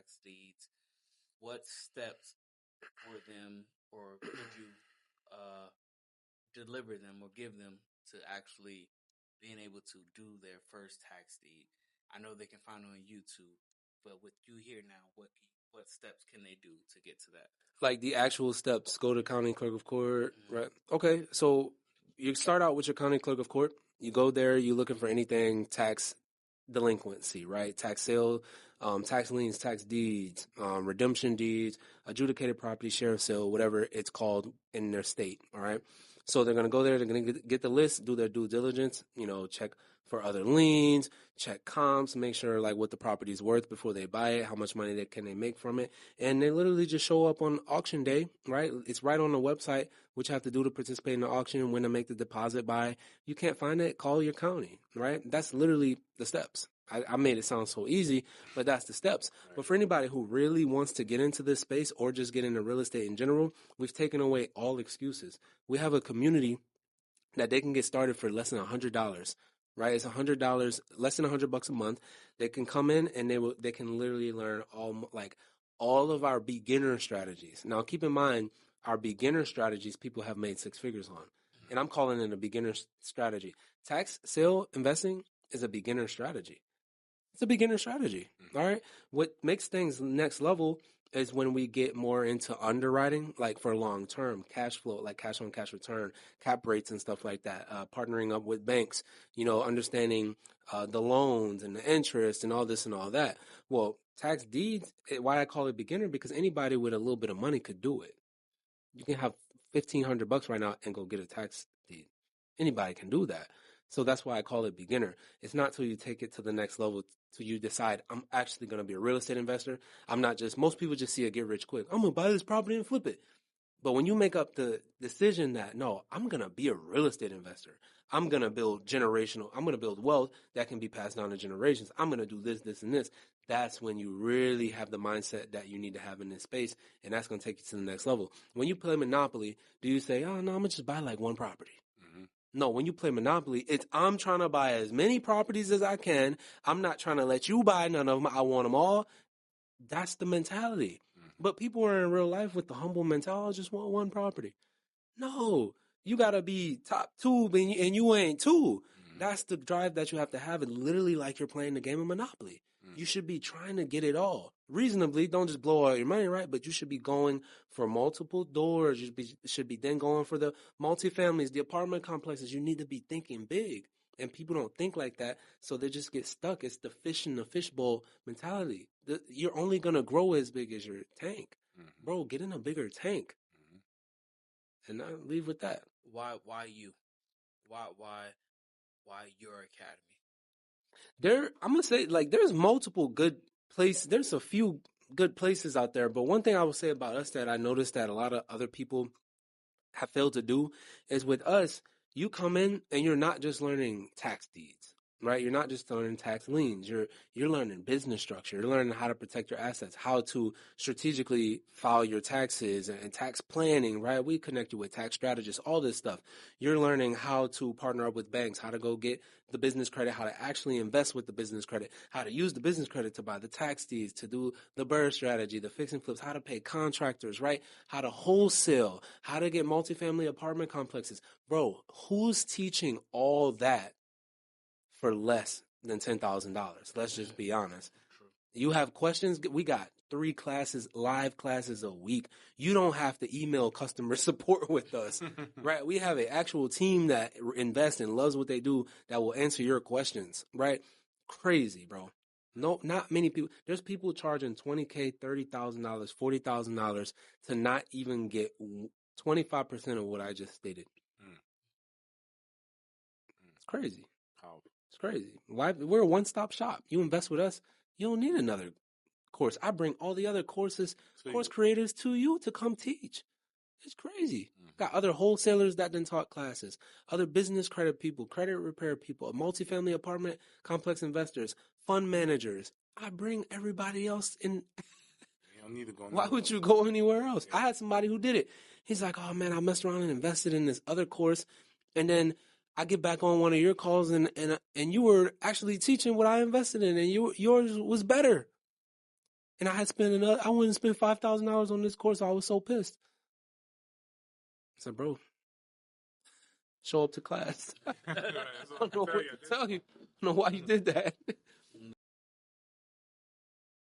tax deeds, what steps for them, or could you deliver them or give them to actually being able to do their first tax deed? I know they can find it on YouTube, but with you here now, what steps can they do to get to that? Like the actual steps, go to county clerk of court, right? Okay, so you start out with your county clerk of court. You go there, you're looking for anything tax delinquency, right? Tax sale, tax liens, tax deeds, redemption deeds, adjudicated property, sheriff sale, whatever it's called in their state, all right? So they're going to go there, they're going to get the list, do their due diligence, check for other liens, check comps, make sure like what the property is worth before they buy it, how much money can they make from it. And they literally just show up on auction day, right? It's right on the website, what you have to do to participate in the auction, when to make the deposit by. You can't find it, call your county, right? That's literally the steps. I made it sound so easy, but that's the steps. Right. But for anybody who really wants to get into this space or just get into real estate in general, we've taken away all excuses. We have a community that they can get started for less than $100, right? It's $100, less than $100 a month. They can come in and they can literally learn all of our beginner strategies. Now, keep in mind, our beginner strategies, people have made six figures on, and I'm calling it a beginner strategy. Tax sale investing is a beginner strategy. It's a beginner strategy, all right? What makes things next level is when we get more into underwriting, like for long-term cash flow, like cash-on-cash return, cap rates and stuff like that, partnering up with banks, understanding the loans and the interest and all this and all that. Well, tax deeds, why I call it beginner, because anybody with a little bit of money could do it. You can have $1,500 right now and go get a tax deed. Anybody can do that. So that's why I call it beginner. It's not till you take it to the next level, till you decide, I'm actually going to be a real estate investor. I'm not just, most people just see it get rich quick. I'm going to buy this property and flip it. But when you make up the decision that, no, I'm going to be a real estate investor. I'm going to build I'm going to build wealth that can be passed down to generations. I'm going to do this, this, and this. That's when you really have the mindset that you need to have in this space. And that's going to take you to the next level. When you play Monopoly, do you say, oh, no, I'm going to just buy like one property? No, when you play Monopoly, it's I'm trying to buy as many properties as I can. I'm not trying to let you buy none of them. I want them all. That's the mentality. But people are in real life with the humble mentality, I just want one property. No, you got to be top two and you ain't two. That's the drive that you have to have. And literally like you're playing the game of Monopoly. You should be trying to get it all reasonably. Don't just blow all your money, right? But you should be going for multiple doors. You should be then going for the multifamilies, the apartment complexes. You need to be thinking big. And people don't think like that, so they just get stuck. It's the fish in the fishbowl mentality. You're only going to grow as big as your tank. Bro, get in a bigger tank. And I leave with that. Why you? Why your academy? I'm going to say, like, there's multiple good places. There's a few good places out there. But one thing I will say about us that I noticed that a lot of other people have failed to do is with us, you come in and you're not just learning tax deeds, right? You're not just learning tax liens. You're learning business structure. You're learning how to protect your assets, how to strategically file your taxes and tax planning, right? We connect you with tax strategists, all this stuff. You're learning how to partner up with banks, how to go get the business credit, how to actually invest with the business credit, how to use the business credit to buy the tax deeds, to do the BRRRR strategy, the fix and flips, how to pay contractors, right? How to wholesale, how to get multifamily apartment complexes. Bro, who's teaching all that for less than $10,000? Let's just be honest. You have questions? We got 3 classes, live classes a week. You don't have to email customer support with us, right? We have an actual team that invests and loves what they do that will answer your questions, right? Crazy, bro. No, not many people. There's people charging $20,000, $30,000, $40,000 to not even get 25% of what I just stated. It's crazy. It's crazy. Why? We're a one-stop shop. You invest with us, you don't need another course. I bring all the other course creators to you to come teach. It's crazy. Got other wholesalers that done taught classes, other business credit people, credit repair people, multifamily apartment complex investors, fund managers. I bring everybody else in. You don't need to go Why would you go anywhere else? Yeah. I had somebody who did it. He's like, oh man, I messed around and invested in this other course, and then I get back on one of your calls and you were actually teaching what I invested in, and yours was better. And I went and spent $5,000 on this course. I was so pissed. I said, bro, show up to class. I don't know what to tell you. I don't know why you did that.